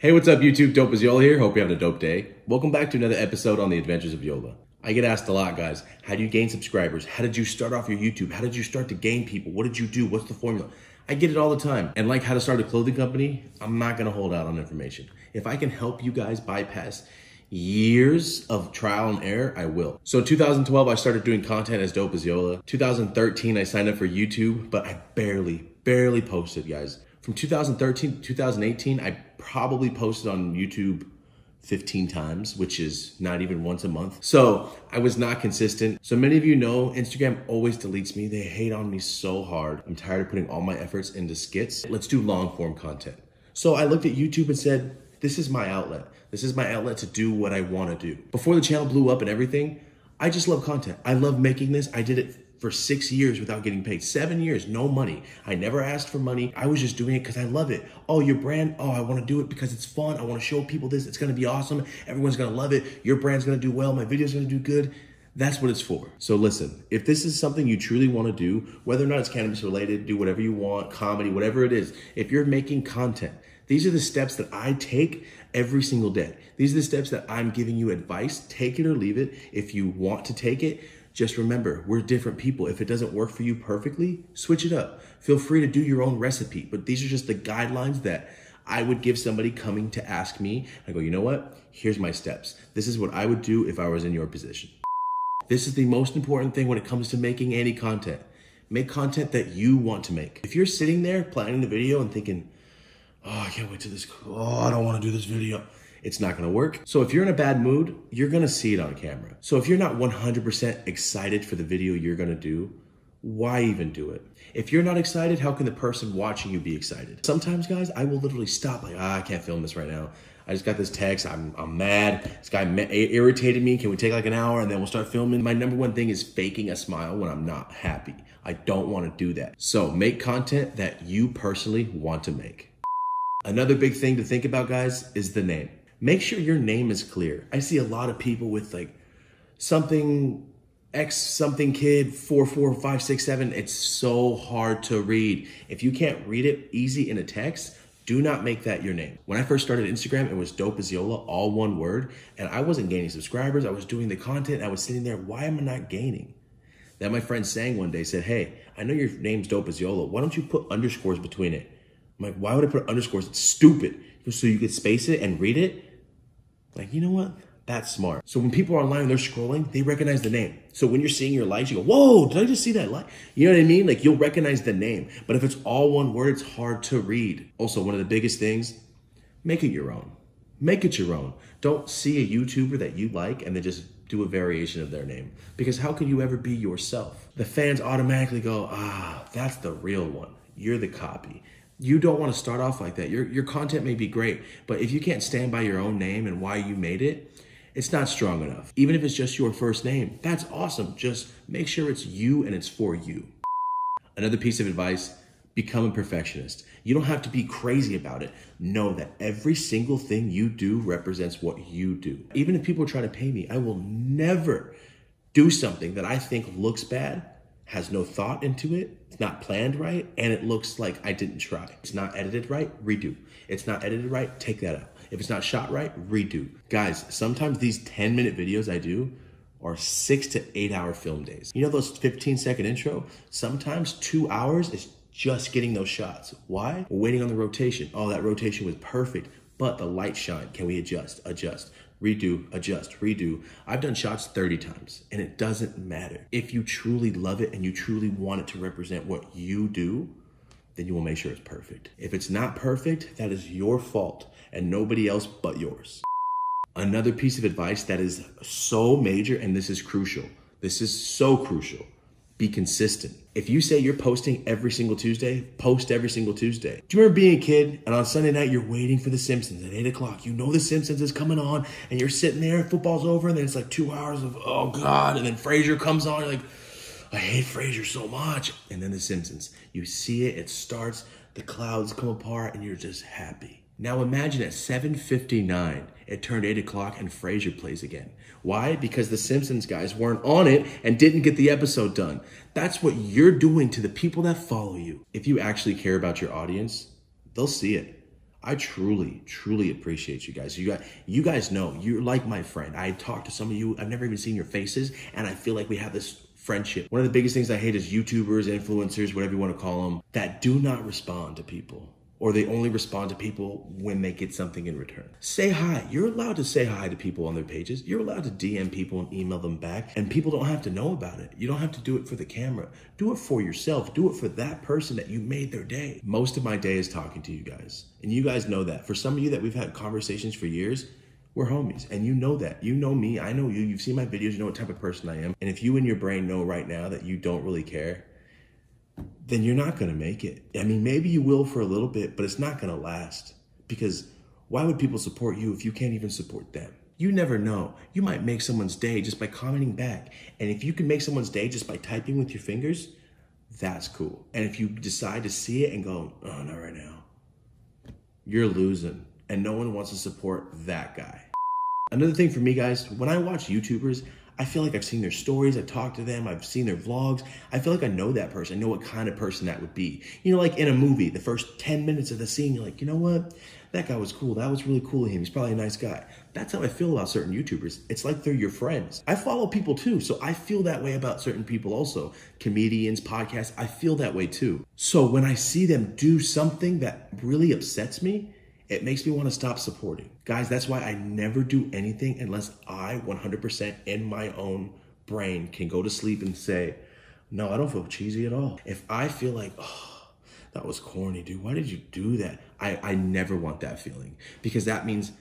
Hey, what's up YouTube? Dope as Yola here. Hope you're having a dope day. Welcome back to another episode on the adventures of Yola. I get asked a lot, guys. How do you gain subscribers? How did you start off your YouTube? How did you start to gain people? What did you do? What's the formula? I get it all the time. And like how to start a clothing company, I'm not gonna hold out on information. If I can help you guys bypass years of trial and error, I will. So 2012, I started doing content as Dope as Yola. 2013, I signed up for YouTube, but I barely posted, guys. From 2013 to 2018, I probably posted on YouTube 15 times, which is not even once a month. So I was not consistent. So many of you know Instagram always deletes me. They hate on me so hard. I'm tired of putting all my efforts into skits. Let's do long form content. So I looked at YouTube and said, this is my outlet. This is my outlet to do what I want to do. Before the channel blew up and everything, I just love content. I love making this. I did it for 6 years without getting paid. 7 years, no money. I never asked for money. I was just doing it because I love it. Oh, your brand, oh, I want to do it because it's fun. I want to show people this. It's going to be awesome. Everyone's going to love it. Your brand's going to do well. My video's going to do good. That's what it's for. So listen, if this is something you truly want to do, whether or not it's cannabis related, do whatever you want, comedy, whatever it is, if you're making content, these are the steps that I take every single day. These are the steps that I'm giving you advice. Take it or leave it. If you want to take it, just remember, we're different people. If it doesn't work for you perfectly, switch it up. Feel free to do your own recipe. But these are just the guidelines that I would give somebody coming to ask me. I go, you know what? Here's my steps. This is what I would do if I was in your position. This is the most important thing when it comes to making any content. Make content that you want to make. If you're sitting there planning the video and thinking, oh, I can't wait till this, oh, I don't want to do this video, it's not gonna work. So if you're in a bad mood, you're gonna see it on camera. So if you're not 100% excited for the video you're gonna do, why even do it? If you're not excited, how can the person watching you be excited? Sometimes, guys, I will literally stop like, I can't film this right now. I just got this text, I'm mad. This guy irritated me. Can we take like an hour and then we'll start filming? My number one thing is faking a smile when I'm not happy. I don't wanna do that. So make content that you personally want to make. Another big thing to think about, guys, is the name. Make sure your name is clear. I see a lot of people with like something X something kid 44567. It's so hard to read. If you can't read it easy in a text, do not make that your name. When I first started Instagram, it was Dope as Yola, all one word, and I wasn't gaining subscribers. I was doing the content. I was sitting there, why am I not gaining? Then my friend sang one day, said, hey, I know your name's Dope as Yola. Why don't you put underscores between it? I'm like, why would I put underscores? It's stupid. So you could space it and read it. Like, you know what? That's smart. So when people are online and they're scrolling, they recognize the name. So when you're seeing your likes, you go, whoa, did I just see that like? You know what I mean? Like, you'll recognize the name. But if it's all one word, it's hard to read. Also, one of the biggest things, make it your own. Make it your own. Don't see a YouTuber that you like and then just do a variation of their name. Because how can you ever be yourself? The fans automatically go, ah, that's the real one. You're the copy. You don't want to start off like that. Your content may be great, but if you can't stand by your own name and why you made it, it's not strong enough. Even if it's just your first name, that's awesome. Just make sure it's you and it's for you. Another piece of advice, become a perfectionist. You don't have to be crazy about it. Know that every single thing you do represents what you do. Even if people try to pay me, I will never do something that I think looks bad, has no thought into it, it's not planned right, and it looks like I didn't try. It's not edited right, redo. It's not edited right, take that out. If it's not shot right, redo. Guys, sometimes these 10-minute videos I do are 6 to 8 hour film days. You know those 15-second intro? Sometimes 2 hours is just getting those shots. Why? We're waiting on the rotation. Oh, that rotation was perfect, but the light shine. Can we adjust? Adjust. Redo, adjust, redo. I've done shots 30 times and it doesn't matter. If you truly love it and you truly want it to represent what you do, then you will make sure it's perfect. If it's not perfect, that is your fault and nobody else but yours. Another piece of advice that is so major, and this is crucial. This is so crucial. Be consistent. If you say you're posting every single Tuesday, post every single Tuesday. Do you remember being a kid and on Sunday night, you're waiting for The Simpsons at 8 o'clock. You know The Simpsons is coming on and you're sitting there, football's over, and then it's like 2 hours of, oh God, and then Frasier comes on, you're like, I hate Frasier so much. And then The Simpsons, you see it, it starts, the clouds come apart and you're just happy. Now imagine at 7:59, it turned 8 o'clock and Frasier plays again. Why? Because the Simpsons guys weren't on it and didn't get the episode done. That's what you're doing to the people that follow you. If you actually care about your audience, they'll see it. I truly, truly appreciate you guys. You guys know, you're like my friend. I talk to some of you, I've never even seen your faces, and I feel like we have this friendship. One of the biggest things I hate is YouTubers, influencers, whatever you want to call them, that do not respond to people, or they only respond to people when they get something in return. Say hi. You're allowed to say hi to people on their pages. You're allowed to DM people and email them back, and people don't have to know about it. You don't have to do it for the camera. Do it for yourself. Do it for that person that you made their day. Most of my day is talking to you guys, and you guys know that. For some of you that we've had conversations for years, we're homies, and you know that. You know me, I know you. You've seen my videos, you know what type of person I am. And if you in your brain know right now that you don't really care, then you're not gonna make it. I mean, maybe you will for a little bit, but it's not gonna last. Because why would people support you if you can't even support them? You never know. You might make someone's day just by commenting back. And if you can make someone's day just by typing with your fingers, that's cool. And if you decide to see it and go, oh, not right now, you're losing. And no one wants to support that guy. Another thing for me, guys, when I watch YouTubers, I feel like I've seen their stories, I've talked to them, I've seen their vlogs. I feel like I know that person. I know what kind of person that would be. You know, like in a movie, the first 10 minutes of the scene, you're like, you know what? That guy was cool. That was really cool of him. He's probably a nice guy. That's how I feel about certain YouTubers. It's like they're your friends. I follow people too, so I feel that way about certain people also. Comedians, podcasts, I feel that way too. So when I see them do something that really upsets me, it makes me want to stop supporting. Guys, that's why I never do anything unless I 100% in my own brain can go to sleep and say, no, I don't feel cheesy at all. If I feel like, oh, that was corny, dude, why did you do that? I never want that feeling, because that means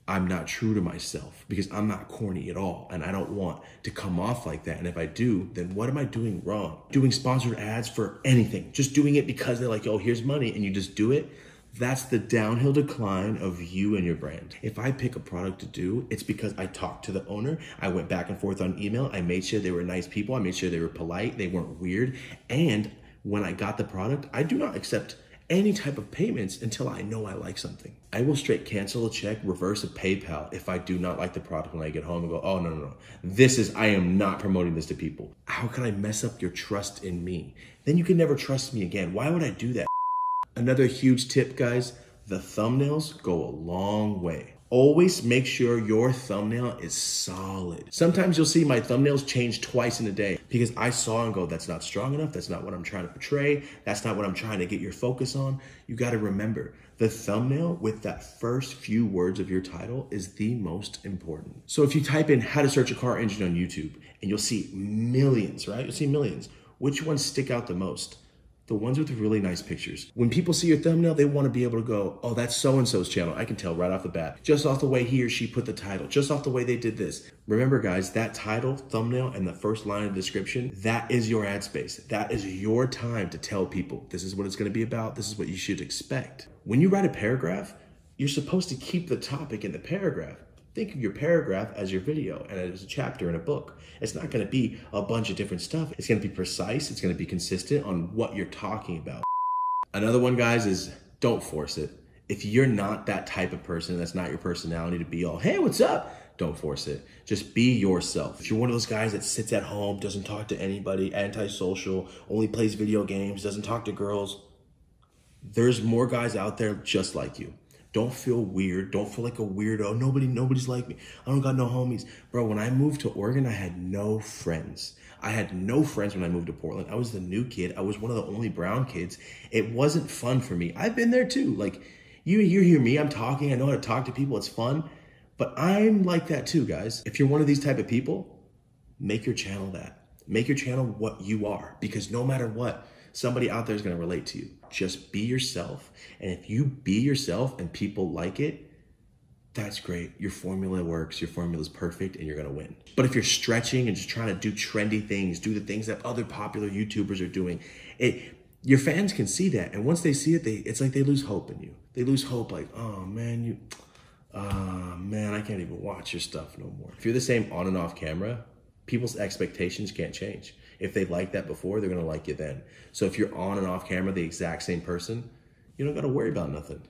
I'm not true to myself, because I'm not corny at all, and I don't want to come off like that. And if I do, then what am I doing wrong? Doing sponsored ads for anything, just doing it because they're like, oh, here's money, and you just do it. That's the downhill decline of you and your brand. If I pick a product to do, it's because I talked to the owner, I went back and forth on email, I made sure they were nice people, I made sure they were polite, they weren't weird, and when I got the product, I do not accept any type of payments until I know I like something. I will straight cancel a check, reverse a PayPal if I do not like the product when I get home and go, oh, no. I am not promoting this to people. How can I mess up your trust in me? Then you can never trust me again. Why would I do that? Another huge tip, guys, the thumbnails go a long way. Always make sure your thumbnail is solid. Sometimes you'll see my thumbnails change twice in a day because I saw and go, that's not strong enough. That's not what I'm trying to portray. That's not what I'm trying to get your focus on. You got to remember, the thumbnail with that first few words of your title is the most important. So if you type in how to search a car engine on YouTube, and you'll see millions, right? You'll see millions. Which ones stick out the most? The ones with really nice pictures. When people see your thumbnail, they want to be able to go, oh, that's so-and-so's channel. I can tell right off the bat, just off the way he or she put the title, just off the way they did this. Remember, guys, that title, thumbnail, and the first line of the description, that is your ad space. That is your time to tell people, this is what it's going to be about. This is what you should expect. When you write a paragraph, you're supposed to keep the topic in the paragraph. Think of your paragraph as your video and as a chapter in a book. It's not gonna be a bunch of different stuff. It's gonna be precise, it's gonna be consistent on what you're talking about. Another one, guys, is don't force it. If you're not that type of person, that's not your personality to be all, hey, what's up? Don't force it. Just be yourself. If you're one of those guys that sits at home, doesn't talk to anybody, antisocial, only plays video games, doesn't talk to girls, there's more guys out there just like you. Don't feel weird. Don't feel like a weirdo. Nobody's like me. I don't got no homies. Bro, when I moved to Oregon, I had no friends. I had no friends when I moved to Portland. I was the new kid. I was one of the only brown kids. It wasn't fun for me. I've been there too. Like, you hear me, I'm talking. I know how to talk to people. It's fun. But I'm like that too, guys. If you're one of these type of people, make your channel that. Make your channel what you are. Because no matter what, somebody out there is going to relate to you. Just be yourself. And if you be yourself and people like it, that's great. Your formula works. Your formula is perfect and you're going to win. But if you're stretching and just trying to do trendy things, do the things that other popular YouTubers are doing, your fans can see that. And once they see it, it's like they lose hope in you. They lose hope like, oh man, I can't even watch your stuff no more. If you're the same on and off camera, people's expectations can't change. If they liked that before, they're gonna like you then. So if you're on and off camera the exact same person, you don't gotta worry about nothing.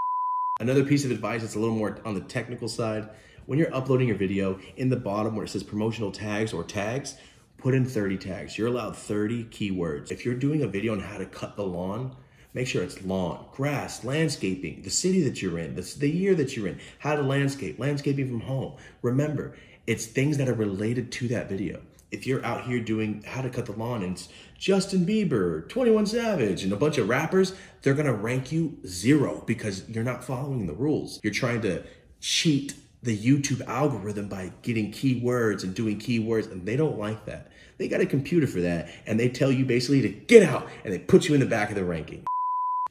Another piece of advice that's a little more on the technical side, when you're uploading your video, in the bottom where it says promotional tags or tags, put in 30 tags. You're allowed 30 keywords. If you're doing a video on how to cut the lawn, Make sure it's lawn, grass, landscaping, the city that you're in, the year that you're in, how to landscape, landscaping from home. Remember, it's things that are related to that video. If you're out here doing how to cut the lawn and it's Justin Bieber, 21 Savage, and a bunch of rappers, they're gonna rank you 0 because you're not following the rules. You're trying to cheat the YouTube algorithm by getting keywords and doing keywords, and they don't like that. They got a computer for that, and they tell you basically to get out, and they put you in the back of the ranking.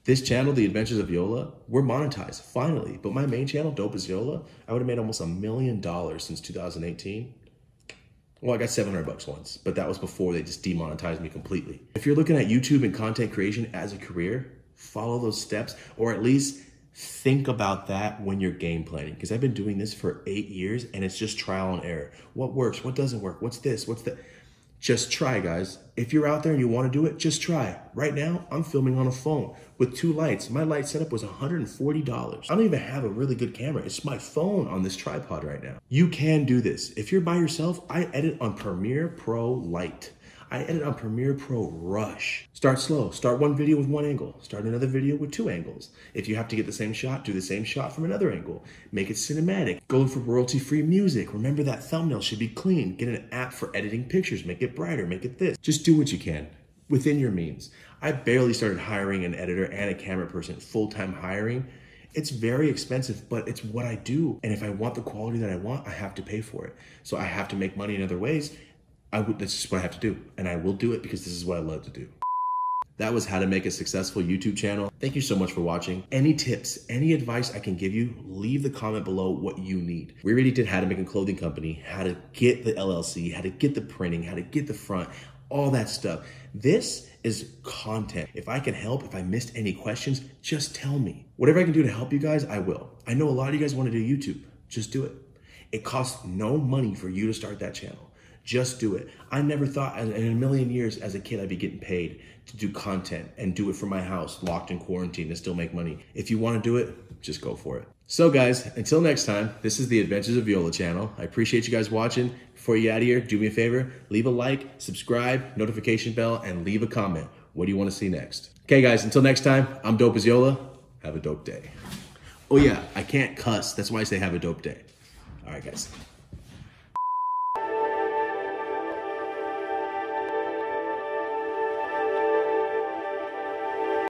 This channel, The Adventures of Yola, we're monetized, finally. But my main channel, Dope as Yola, I would have made almost $1 million since 2018. Well, I got 700 bucks once, but that was before they just demonetized me completely. If you're looking at YouTube and content creation as a career, follow those steps, or at least think about that when you're game planning. Because I've been doing this for 8 years and it's just trial and error. What works? What doesn't work? What's this? What's that? Just try, guys. If you're out there and you want to do it, just try. Right now, I'm filming on a phone with 2 lights. My light setup was $140. I don't even have a really good camera. It's my phone on this tripod right now. You can do this. If you're by yourself, I edit on Premiere Pro Lite. I edit on Premiere Pro Rush. Start slow. Start one video with 1 angle. Start another video with 2 angles. If you have to get the same shot, do the same shot from another angle. Make it cinematic. Go for royalty-free music. Remember that thumbnail should be clean. Get an app for editing pictures. Make it brighter. Make it this. Just do what you can within your means. I barely started hiring an editor and a camera person, full-time hiring. It's very expensive, but it's what I do. And if I want the quality that I want, I have to pay for it. So I have to make money in other ways. That's just what I have to do. And I will do it because this is what I love to do. That was how to make a successful YouTube channel. Thank you so much for watching. Any tips, any advice I can give you, leave the comment below what you need. We already did how to make a clothing company, how to get the LLC, how to get the printing, how to get the front, all that stuff. This is content. If I can help, if I missed any questions, just tell me. Whatever I can do to help you guys, I will. I know a lot of you guys want to do YouTube. Just do it. It costs no money for you to start that channel. Just do it. I never thought in a million years as a kid I'd be getting paid to do content and do it from my house, locked in quarantine, and still make money. If you want to do it, just go for it. So guys, until next time, this is the Adventures of Yola channel. I appreciate you guys watching. Before you get out of here, do me a favor, leave a like, subscribe, notification bell, and leave a comment. What do you want to see next? Okay guys, until next time, I'm Dope as Yola. Have a dope day. Oh yeah, I can't cuss. That's why I say have a dope day. All right guys.